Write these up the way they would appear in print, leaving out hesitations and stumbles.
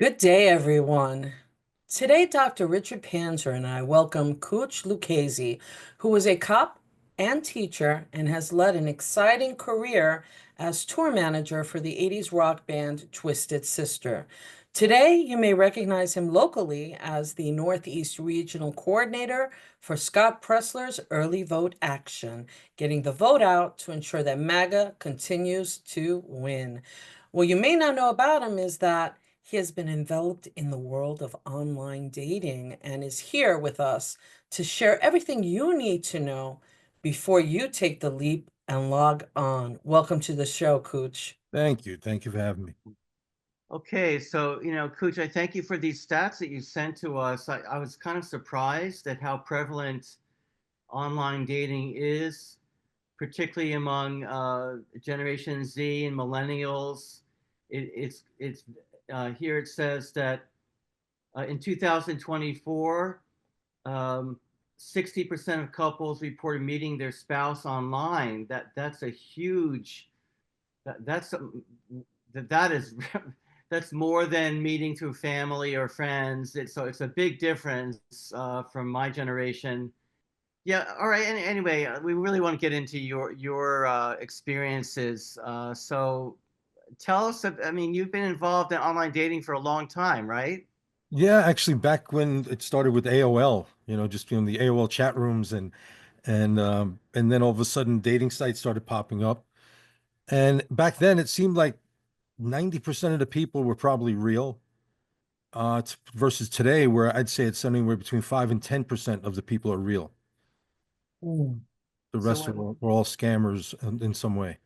Good day, everyone. Today, Dr. Richard Panzer and I welcome Cooch Luchese, who is a cop and teacher and has led an exciting career as tour manager for the 80s rock band Twisted Sister. Today, you may recognize him locally as the Northeast Regional Coordinator for Scott Pressler's Early Vote Action, getting the vote out to ensure that MAGA continues to win. What you may not know about him is that he has been enveloped in the world of online dating and is here with us to share everything you need to know before you take the leap and log on. Welcome to the show, Cooch. Thank you. Thank you for having me. Okay, so Cooch, I thank you for these stats that you sent to us. I was kind of surprised at how prevalent online dating is, particularly among Generation Z and millennials. Here it says that in 2024, 60% of couples reported meeting their spouse online. That's a huge that, that's that is that's more than meeting through family or friends. It's a big difference from my generation. Yeah. All right. Anyway, we really want to get into your experiences. So tell us. I mean, you've been involved in online dating for a long time, right? Yeah, actually, back when it started with AOL, just the AOL chat rooms and then all of a sudden dating sites started popping up. And back then it seemed like 90% of the people were probably real. Versus today, where I'd say it's anywhere between 5 and 10% of the people are real. Mm. The So rest what? were all scammers in some way.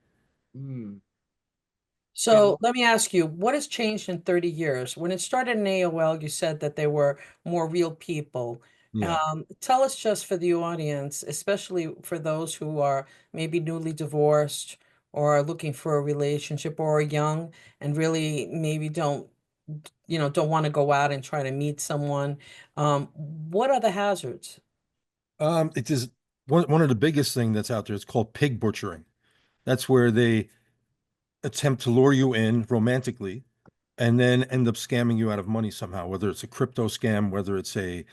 Hmm. Yeah. So let me ask you, what has changed in 30 years? When it started in AOL, you said that they were more real people. Yeah. Tell us just for the audience, especially for those who are maybe newly divorced or are looking for a relationship or are young and really maybe don't want to go out and try to meet someone. What are the hazards? It is one of the biggest thing that's out there. It's called pig butchering. That's where they attempt to lure you in romantically and then end up scamming you out of money somehow, whether it's a crypto scam, whether it's an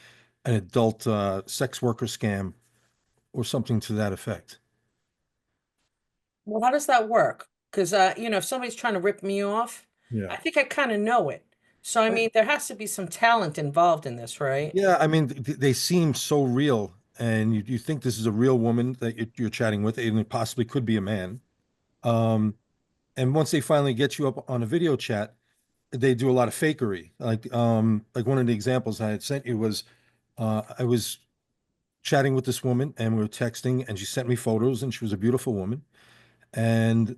adult sex worker scam, or something to that effect. Well, how does that work? Because if somebody's trying to rip me off, Yeah. I think I kind of know it. So I Uh, mean, there has to be some talent involved in this, right? Yeah, I mean, they seem so real, and you think this is a real woman that you're chatting with, and it possibly could be a man. Um, and once they finally get you up on a video chat, they do a lot of fakery. Like one of the examples I had sent you was, I was chatting with this woman and we were texting and she sent me photos and she was a beautiful woman. And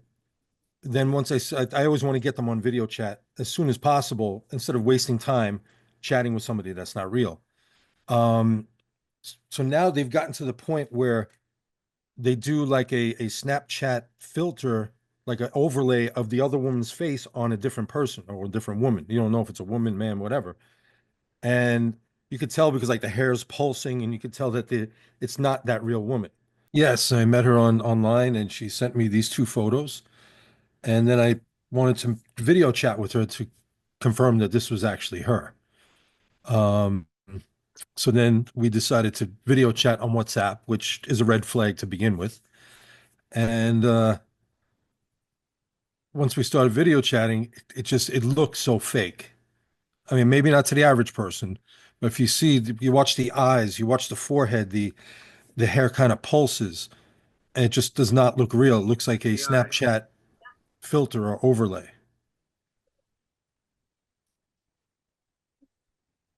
then I always want to get them on video chat as soon as possible instead of wasting time chatting with somebody that's not real. Um, so now they've gotten to the point where they do like a Snapchat filter, like an overlay of the other woman's face on a different person or a different woman. You don't know if it's a woman, man, whatever. And you could tell because like the hair's pulsing and you could tell that it's not that real woman. Yes, I met her online and she sent me these two photos. And then I wanted to video chat with her to confirm that this was actually her. Um, so then we decided to video chat on WhatsApp, which is a red flag to begin with. And once we started video chatting, it looks so fake. I mean, maybe not to the average person, but if you watch the eyes, you watch the forehead, the hair kind of pulses, and it just does not look real. It looks like a Snapchat filter or overlay.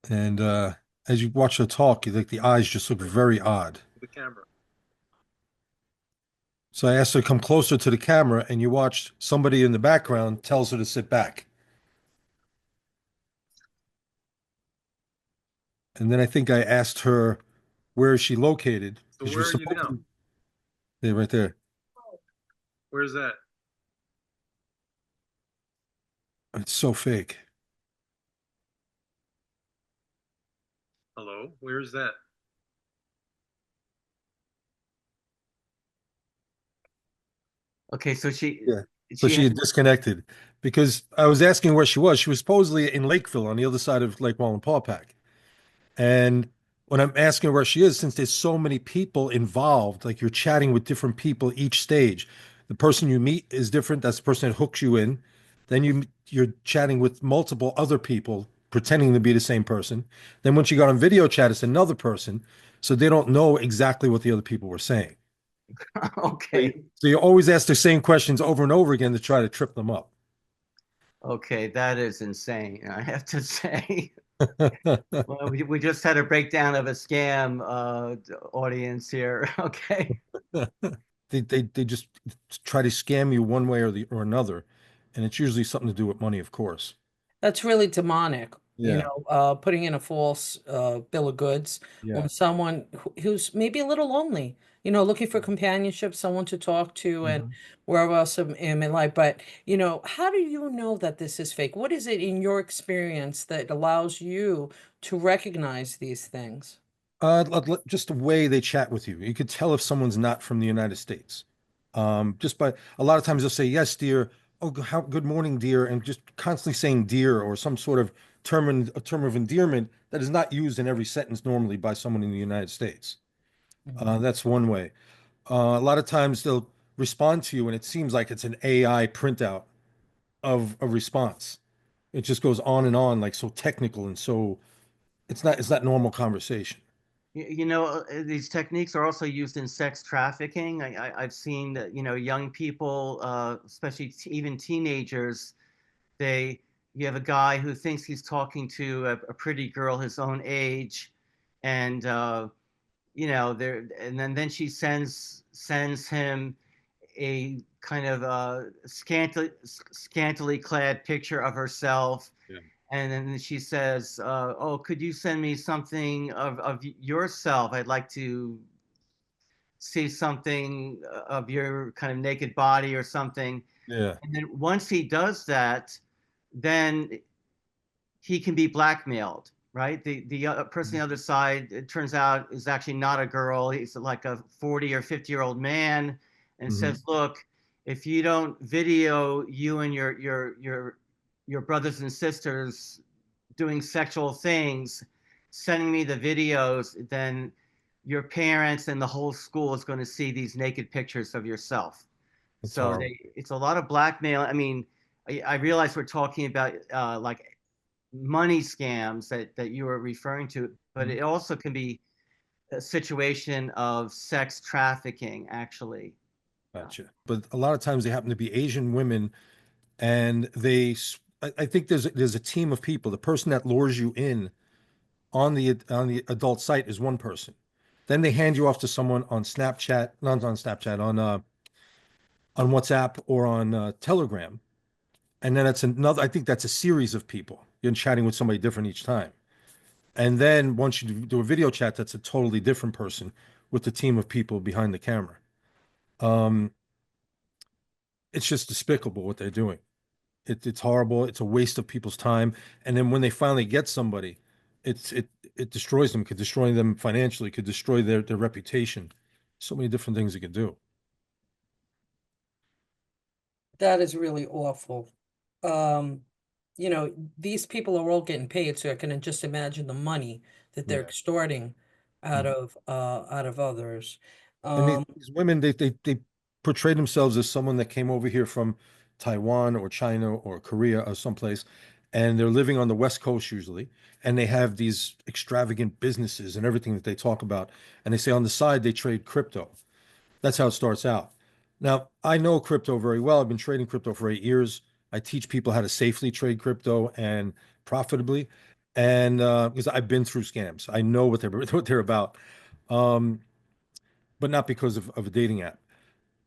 And as you watch her talk, like the eyes just look very odd. So I asked her to come closer to the camera, and you watched somebody in the background tells her to sit back. And then I think I asked her where is she located So because you're where are you supposed now? to. They're right there. Where's that? It's so fake. Hello? Where's that? Okay. So Yeah. So she she had disconnected because I was asking where she was. She was supposedly in Lakeville on the other side of Lake Wallenpaupack. And when I'm asking where she is, since there's so many people involved, like you're chatting with different people each stage, the person you meet is different. That's the person that hooks you in. Then you're chatting with multiple other people, pretending to be the same person. Then once you got on video chat, it's another person. So they don't know exactly what the other people were saying. Okay. So you always ask the same questions over and over again to try to trip them up. Okay, that is insane, I have to say. Well, we just had a breakdown of a scam audience here. Okay. They just try to scam you one way or another, and it's usually something to do with money, of course. That's really demonic, Yeah, putting in a false bill of goods yeah. on someone who's maybe a little lonely, looking for companionship, someone to talk to, and Mhm. wherever else in life. But, how do you know that this is fake? What is it in your experience that allows you to recognize these things? Just the way they chat with you. You could tell if someone's not from the United States. Just by a lot of times they'll say, "Yes, dear." Oh, how good morning, dear, and just constantly saying "dear" or some sort of a term of endearment that is not used in every sentence normally by someone in the United States. Mhm. That's one way. A lot of times they'll respond to you, and it seems like it's an AI printout of a response. It just goes on and on, like so technical and so it's not normal conversation. These techniques are also used in sex trafficking. I've seen that, young people, especially even teenagers, they you have a guy who thinks he's talking to a pretty girl his own age, and there, and then she sends him a kind of scantily clad picture of herself, Yeah. and then she says, "Oh, could you send me something of yourself? I'd like to see something of your kind of naked body or something." Yeah. And then once he does that, then he can be blackmailed, right? The person on the other side, it turns out, is actually not a girl. He's like a 40 or 50-year-old man, and Mhm. says, "Look, if you don't video you and your brothers and sisters doing sexual things, sending me the videos, then your parents and the whole school is going to see these naked pictures of yourself." It's So horrible. it's a lot of blackmail. I mean, I realize we're talking about like money scams that you were referring to, but Mhm. it also can be a situation of sex trafficking, actually. Yeah. Gotcha. But a lot of times they happen to be Asian women, and I think there's a team of people. The person that lures you in on the adult site is one person. Then they hand you off to someone on Snapchat, not on Snapchat, on WhatsApp or on Telegram. And then it's another, I think that's a series of people. You're chatting with somebody different each time. And then once you do a video chat, that's a totally different person with the team of people behind the camera. Um, it's just despicable what they're doing. It's horrible. It's a waste of people's time. And then when they finally get somebody, it destroys them. Could destroy them financially. Could destroy their reputation. So many different things it could do. That is really awful. Um, these people are all getting paid, so I can just imagine the money that they're Yeah. extorting out Mhm. of others. And Um, these women, they portray themselves as someone that came over here from Taiwan or China or Korea or someplace, and they're living on the West Coast usually, and they have these extravagant businesses and everything that they talk about, and they say on the side they trade crypto. That's how it starts out. Now, I know crypto very well. I've been trading crypto for 8 years. I teach people how to safely trade crypto and profitably, and because I've been through scams, I know what they're what they're about. Um, but not because of a dating app.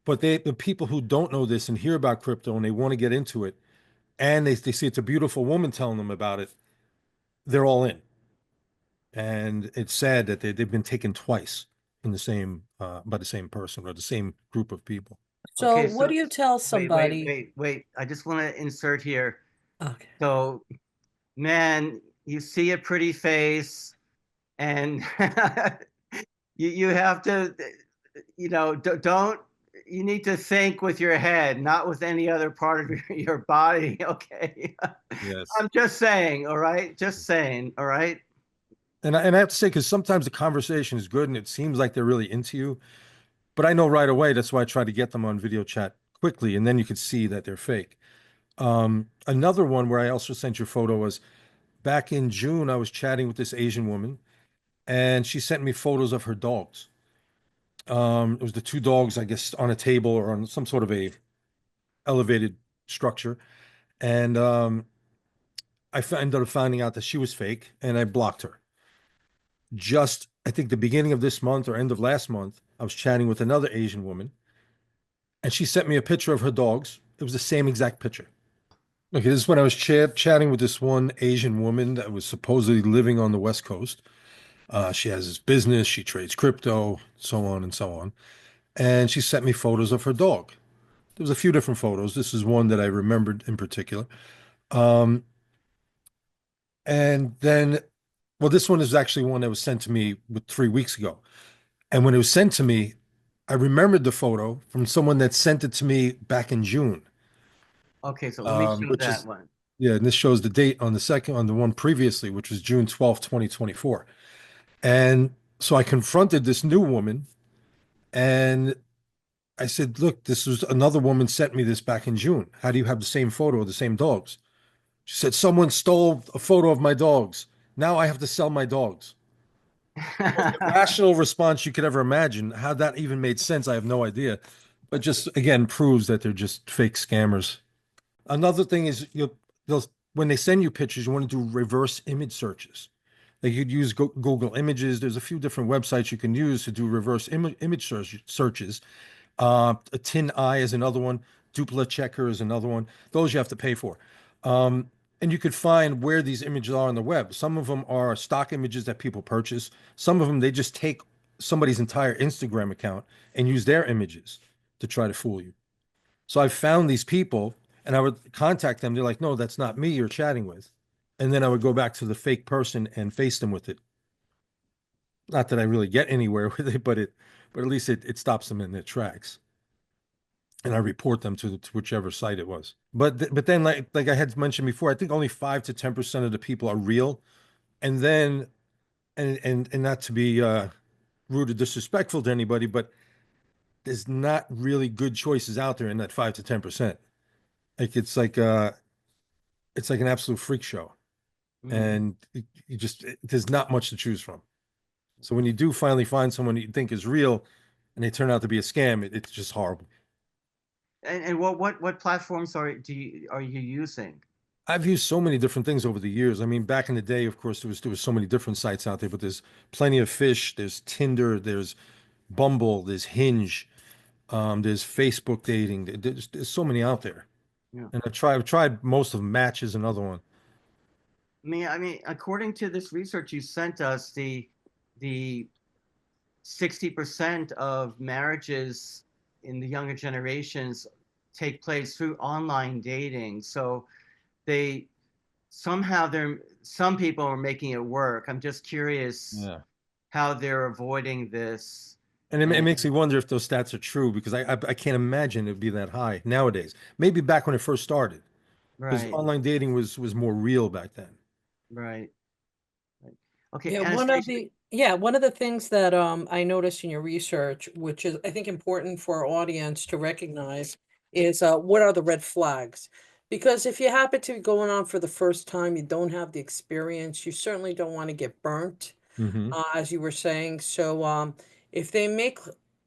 But the people who don't know this and hear about crypto and they want to get into it, and they see it's a beautiful woman telling them about it, they're all in. And it's sad that they've been taken twice in the same by the same person or the same group of people. so Okay, what so do you tell wait, somebody? wait, wait. I just want to insert here. Okay. So, man, you see a pretty face, and you have to, don't. you need to think with your head, not with any other part of your body. Okay. Yes. I'm just saying, all right? Just saying, all right? And I have to say, because sometimes the conversation is good and it seems like they're really into you, but I know right away. That's why I try to get them on video chat quickly, and then you can see that they're fake. Another one where I also sent your photo was back in June. I was chatting with this Asian woman, and she sent me photos of her dogs. It was the two dogs, I guess, on a table or on some sort of a elevated structure, and ended up finding out that she was fake, and I blocked her. Just, I think, the beginning of this month or end of last month, I was chatting with another Asian woman, and she sent me a picture of her dogs. It was the same exact picture. Okay, this is when I was chatting with this one Asian woman that was supposedly living on the West Coast. She has this business, she trades crypto, so on and so on. And she sent me photos of her dog. There was a few different photos. This is one that I remembered in particular. Um, and then, well, this one is actually one that was sent to me 3 weeks ago. And when it was sent to me, I remembered the photo from someone that sent it to me back in June, Okay, so let me show which that is, one. yeah, and this shows the date on the one previously, which was June 12th, 2024. And so I confronted this new woman and I said, look, this was another woman sent me this back in June. How do you have the same photo of the same dogs? She said, someone stole a photo of my dogs. Now I have to sell my dogs. Most irrational response you could ever imagine. How that even made sense, I have no idea. But just again proves that they're just fake scammers. Another thing is they'll when they send you pictures, you want to do reverse image searches. Like you'd use Google Images. There's a few different websites you can use to do reverse image searches. A Tin Eye is another one. Dupla Checker is another one. Those you have to pay for. And you could find where these images are on the web. Some of them are stock images that people purchase. Some of them, they just take somebody's entire Instagram account and use their images to try to fool you. So I found these people and I would contact them. They're like, no, that's not me you're chatting with. And then I would go back to the fake person and face them with it. Not that I really get anywhere with it, but at least it stops them in their tracks. And I report them to whichever site it was. But then like I had mentioned before, I think only 5 to 10% of the people are real. And then and not to be rude or disrespectful to anybody, but there's not really good choices out there in that 5 to 10%. Like it's like an absolute freak show. Mm. And there's not much to choose from. So when you do finally find someone you think is real and they turn out to be a scam, it's just horrible. And what platforms are you using? I've used so many different things over the years. I mean, back in the day, of course, there was so many different sites out there, but there's plenty of fish. There's Tinder, there's Bumble, there's Hinge, there's Facebook dating. There's so many out there. Yeah. And I've tried most of them. Match is another one. I mean, according to this research you sent us, the 60% of marriages in the younger generations take place through online dating. So they some people are making it work. I'm just curious Yeah. how they're avoiding this. And it And makes me wonder if those stats are true because I can't imagine it'd be that high nowadays. Maybe back when it first started, because right, online dating was more real back then. right, right. Okay, Yeah, Anastasia. one of the things that I noticed in your research, which is I think important for our audience to recognize, is what are the red flags? Because if you happen to be going on for the first time, you don't have the experience, you certainly don't want to get burnt, Hmm. as you were saying. So if they make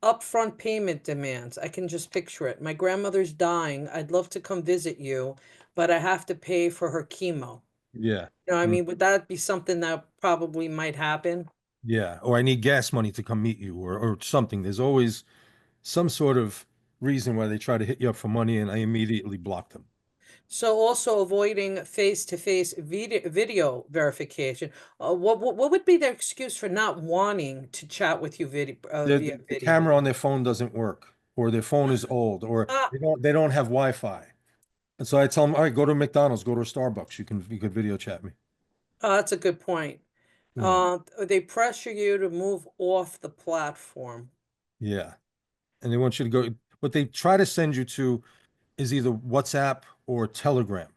upfront payment demands, I can just picture it. My grandmother's dying. I'd love to come visit you, but I have to pay for her chemo. Yeah. You know, I Mm. mean, would that be something that probably might happen? Yeah. Or I need gas money to come meet you or something. There's always some sort of reason why they try to hit you up for money, and I immediately block them. So also avoiding face-to-face video verification. What would be their excuse for not wanting to chat with you via The video? camera on their phone doesn't work, or their phone is old, or Ah, they don't have Wi-Fi. And so I tell them, all right, go to McDonald's, go to a Starbucks. You could video chat me. that's a good point. Yeah. They pressure you to move off the platform. Yeah. And they want you to go. what they try to send you to is either WhatsApp or Telegram,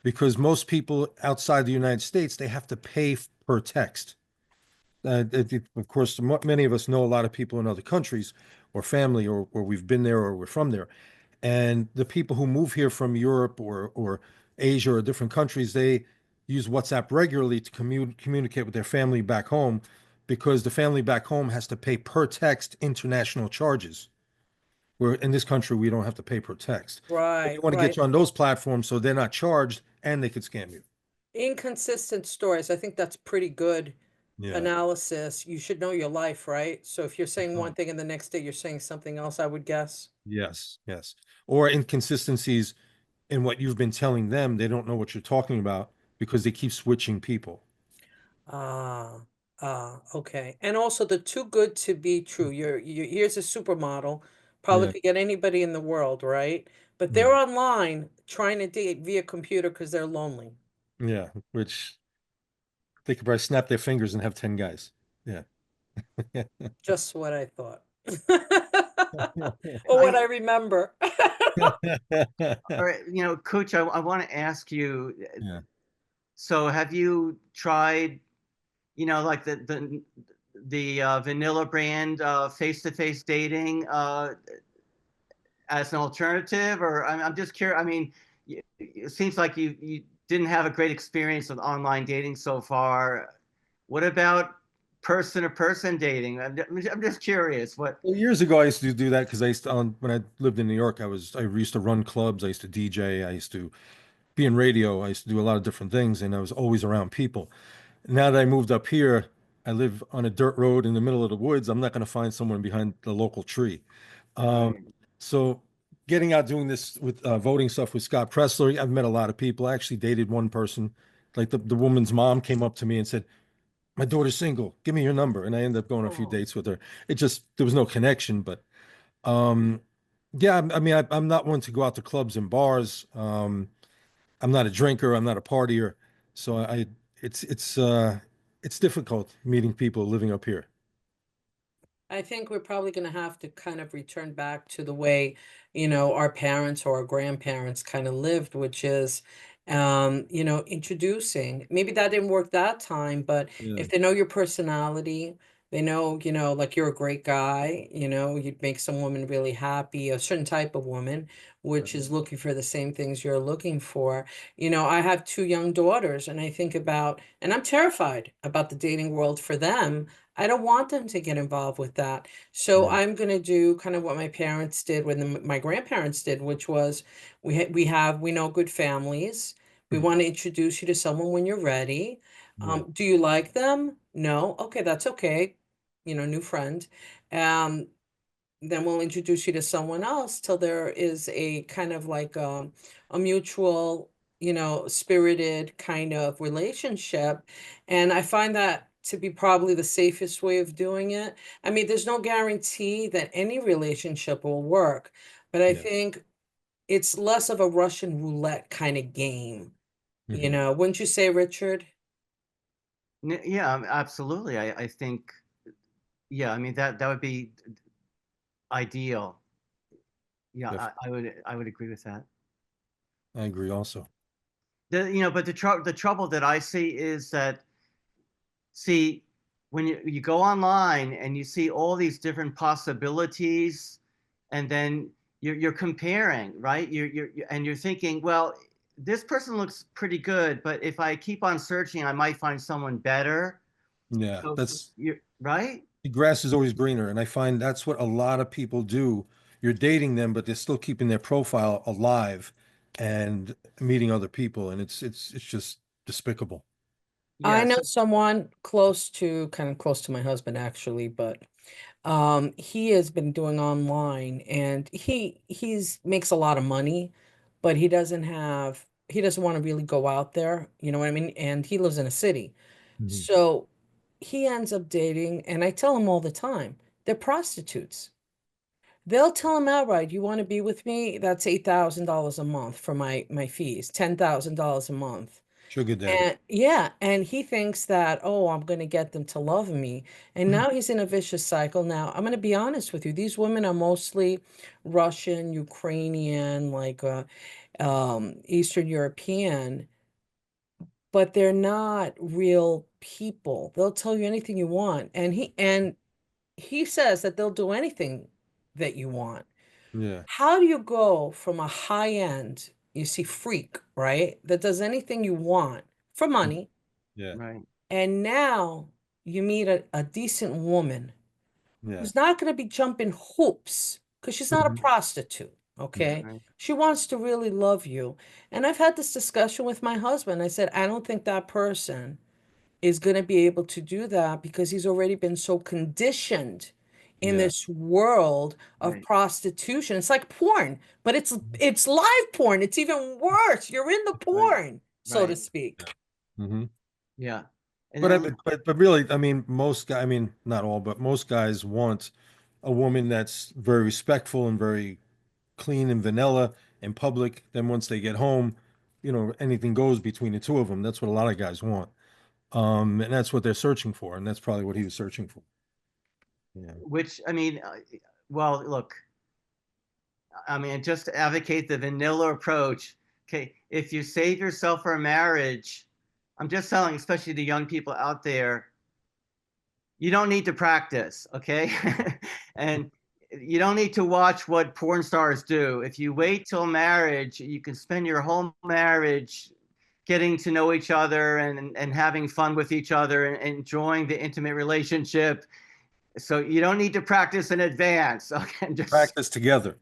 because most people outside the United States, they have to pay per text. Of course, many of us know a lot of people in other countries or family, or we've been there or we're from there. And the people who move here from Europe or Asia or different countries, they use WhatsApp regularly to communicate with their family back home, because the family back home has to pay per text international charges. Where in this country, we don't have to pay per text. But they Right, want to get right. you on those platforms so they're not charged and they could scam you. Inconsistent stories. I think that's pretty good Yeah. analysis. You should know your life, right? So if you're saying one thing and the next day you're saying something else, I would guess. Yes, yes. Or inconsistencies in what you've been telling them. They don't know what you're talking about because they keep switching people. Ah, okay. And also the too good to be true. Here's a supermodel, probably Yeah. could get anybody in the world, right? But they're Yeah. online trying to date via computer because they're lonely. Yeah. Which they could probably snap their fingers and have 10 guys. Yeah. Just what I thought. Or what I, I remember. all right, Coach, I want to ask you, Yeah. so have you tried, like the vanilla brand face-to-face dating as an alternative? Or I'm just curious. I mean, it seems like you didn't have a great experience with online dating so far. What about person-to-person dating? I'm just curious. What? Well, years ago, I used to do that because I used to, when I lived in New York, I used to run clubs. I used to DJ. I used to be in radio. I used to do a lot of different things, and I was always around people. Now that I moved up here, I live on a dirt road in the middle of the woods. I'm not going to find someone behind the local tree. Um, Right. so getting out doing this with voting stuff with Scott Pressler, I've met a lot of people. I actually dated one person. Like the woman's mom came up to me and said, "My daughter's single. Give me your number." And I ended up going on a few Oh. dates with her. It just there was no connection, but um, yeah, I mean, I'm not one to go out to clubs and bars. I'm not a drinker. I'm not a partier. So it's it's difficult meeting people living up here. I think we're probably going to have to kind of return back to the way, our parents or our grandparents kind of lived, which is, introducing. Maybe that didn't work that time, but Yeah. if they know your personality, they know, like you're a great guy, you'd make some woman really happy, a certain type of woman, which is looking for the same things you're looking for. I have two young daughters, and I think about, and I'm terrified about the dating world for them. I don't want them to get involved with that. So Yeah. I'm going to do kind of what my parents did when my grandparents did, which was we know good families. We Mhm. want to introduce you to someone when you're ready. Yeah. Do you like them? No. Okay, that's okay. New friend. Um, then we'll introduce you to someone else till there is a kind of like a mutual, spirited kind of relationship. And I find that to be probably the safest way of doing it. I mean, there's no guarantee that any relationship will work, but I Yeah. think it's less of a Russian roulette kind of game, Hmm. wouldn't you say, Richard? Yeah, absolutely. I think, yeah, I mean that would be ideal. Yeah, Def- I would agree with that. I agree also. But the trouble that I see is that, see, when you go online and you see all these different possibilities, and then you're comparing, right? And you're thinking, well, this person looks pretty good, but if I keep on searching, I might find someone better. Yeah. So That's you're right. the grass is always greener. And I find that's what a lot of people do. You're dating them, but they're still keeping their profile alive and meeting other people. And it's just despicable. I know Yes. someone kind of close to my husband actually, but he has been doing online and he's makes a lot of money, but he doesn't want to really go out there, you know what I mean? And he lives in a city. Mhm. So he ends up dating, and I tell him all the time, they're prostitutes. They'll tell him outright, you want to be with me? That's $8,000 a month for my fees, $10,000 a month. Sugar daddy. And yeah, and he thinks that, oh, I'm going to get them to love me. And now he's in a vicious cycle. Now, I'm going to be honest with you. These women are mostly Russian, Ukrainian, like Eastern European, but they're not real people. They'll tell you anything you want. And he says that they'll do anything that you want. Yeah. How do you go from a high end, you see, freak, right? That does anything you want for money, Yeah. Right. and now you meet a decent woman Yeah. who's not going to be jumping hoops because she's not a Mhm. prostitute, Yeah. okay? Right. She wants to really love you. And I've had this discussion with my husband. I said, I don't think that person is going to be able to do that because he's already been so conditioned in Yeah. this world of Right. prostitution. It's like porn, but it's live porn. It's even worse. You're in the Right. porn, so to Right. speak. Hmm. Yeah. And But I then but really, I mean, most guys, I mean, not all, but most guys want a woman that's very respectful and very clean and vanilla in public. Then once they get home, anything goes between the two of them. That's what a lot of guys want. And that's what they're searching for, and that's probably what he was searching for. Yeah. which I mean, well, look, I mean, just to advocate the vanilla approach. Okay, if you save yourself for a marriage, I'm just telling, especially the young people out there, you don't need to practice, okay? And you don't need to watch what porn stars do. If you wait till marriage, you can spend your whole marriage getting to know each other and having fun with each other and enjoying the intimate relationship. So you don't need to practice in advance. Okay, just Practice together.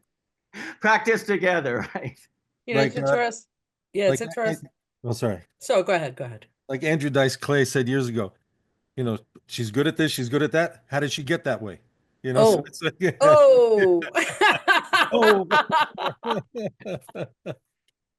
practice together, right? It's Like, interesting. Yeah, it's like, interesting. oh, sorry. So go ahead, go ahead. Like Andrew Dice Clay said years ago, she's good at this, she's good at that. How did she get that way? So Oh, it's like, oh. oh,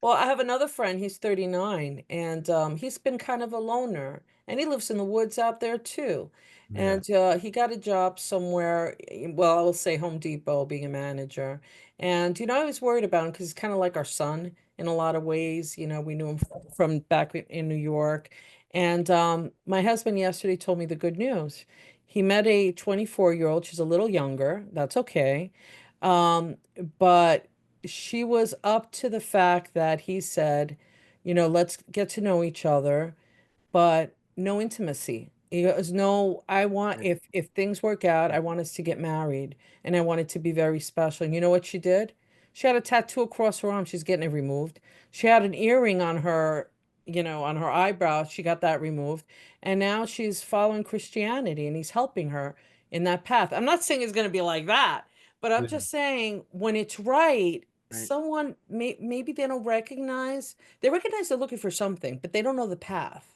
Well, I have another friend, he's 39, and he's been kind of a loner, and he lives in the woods out there too. yeah, And he got a job somewhere, well, I will say Home Depot, being a manager. And, I was worried about him because he's kind of like our son in a lot of ways. We knew him from back in New York. And my husband yesterday told me the good news. He met a 24-year-old, she's a little younger, that's okay. Um, but she was up to the fact that he said, let's get to know each other, but no intimacy. He goes, no, I want, Right, if things work out, I want us to get married, and I want it to be very special. And you know what she did? She had a tattoo across her arm. She's getting it removed. She had an earring on her, on her eyebrow. She got that removed. And now she's following Christianity, and he's helping her in that path. I'm not saying it's going to be like that, but I'm yeah, just saying when it's right, right, someone maybe they don't recognize, they recognize they're looking for something, but they don't know the path.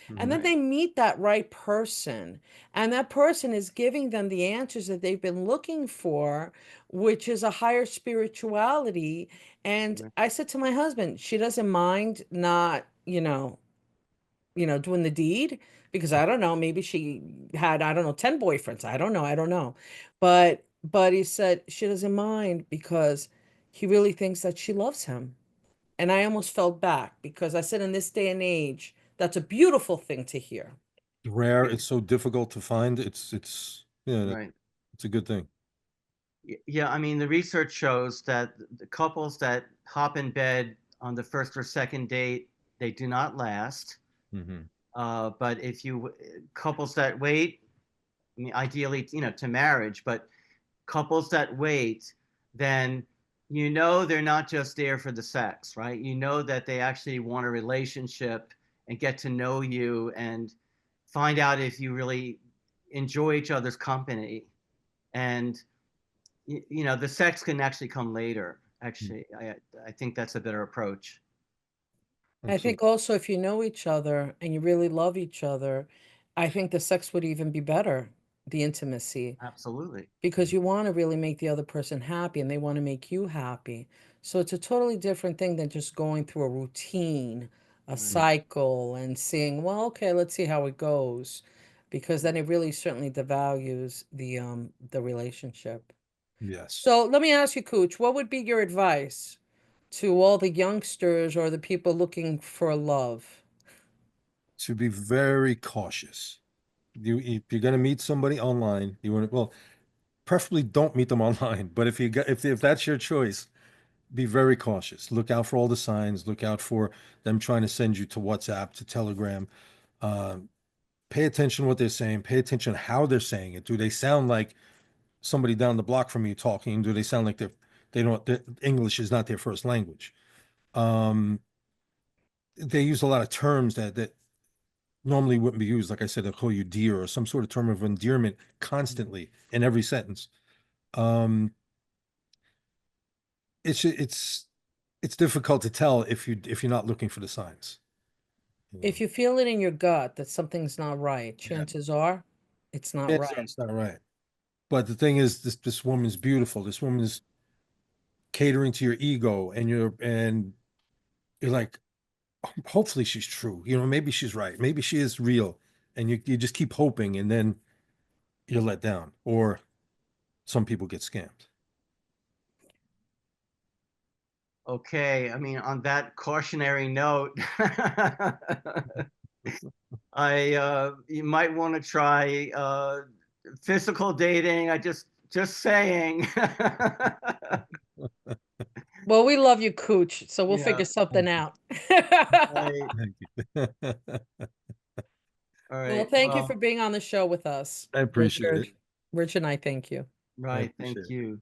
And mhm, then right, they meet that right person, and that person is giving them the answers that they've been looking for, which is a higher spirituality. And right, I said to my husband, she doesn't mind not, doing the deed, because I don't know, maybe she had, I don't know, 10 boyfriends. I don't know. But he said she doesn't mind because he really thinks that she loves him. And I almost felt back because I said, in this day and age, that's a beautiful thing to hear. rare. It's so difficult to find. It's yeah, right. it's a good thing. Yeah, I mean, the research shows that the couples that hop in bed on the first or second date, they do not last. Hmm. But if you couples that wait, I mean, ideally, to marriage, but couples that wait, then they're not just there for the sex, right? You know that they actually want a relationship and get to know you and find out if you really enjoy each other's company. And the sex can actually come later. Actually, I think that's a better approach. I Absolutely. think also if you know each other and you really love each other, I think the sex would even be better, the intimacy, Absolutely. because you want to really make the other person happy and they want to make you happy. So it's a totally different thing than just going through a routine, a Right. cycle, and seeing, well, okay, let's see how it goes, because then it really certainly devalues the relationship. Yes. So let me ask you, Cooch, what would be your advice to all the youngsters or the people looking for love? to be very cautious. If you're going to meet somebody online, you want to, well, preferably don't meet them online. But if that's your choice, be very cautious. Look out for all the signs. Look out for them trying to send you to WhatsApp, to Telegram. Pay attention to what they're saying. Pay attention to how they're saying it. Do they sound like somebody down the block from you talking? Do they sound like they don't, English is not their first language? They use a lot of terms that normally wouldn't be used. Like I said, they'll call you dear or some sort of term of endearment constantly in every sentence. Um, it's difficult to tell if you're not looking for the signs. If you feel it in your gut that something's not right, Yeah. chances are it's not right. It's not right. But the thing is, this woman's beautiful. This woman is catering to your ego, and you're like, hopefully she's true. Maybe she's right. Maybe she is real, and you just keep hoping, and then you're let down, or some people get scammed. Okay, I mean, on that cautionary note, you might want to try physical dating. Just saying. Well, we love you, Cooch, so we'll Yeah. figure something out. Right. Thank you. All Well, right. thank you for being on the show with us. I appreciate it. Rich and I thank you. I Right. Thank appreciate it. you.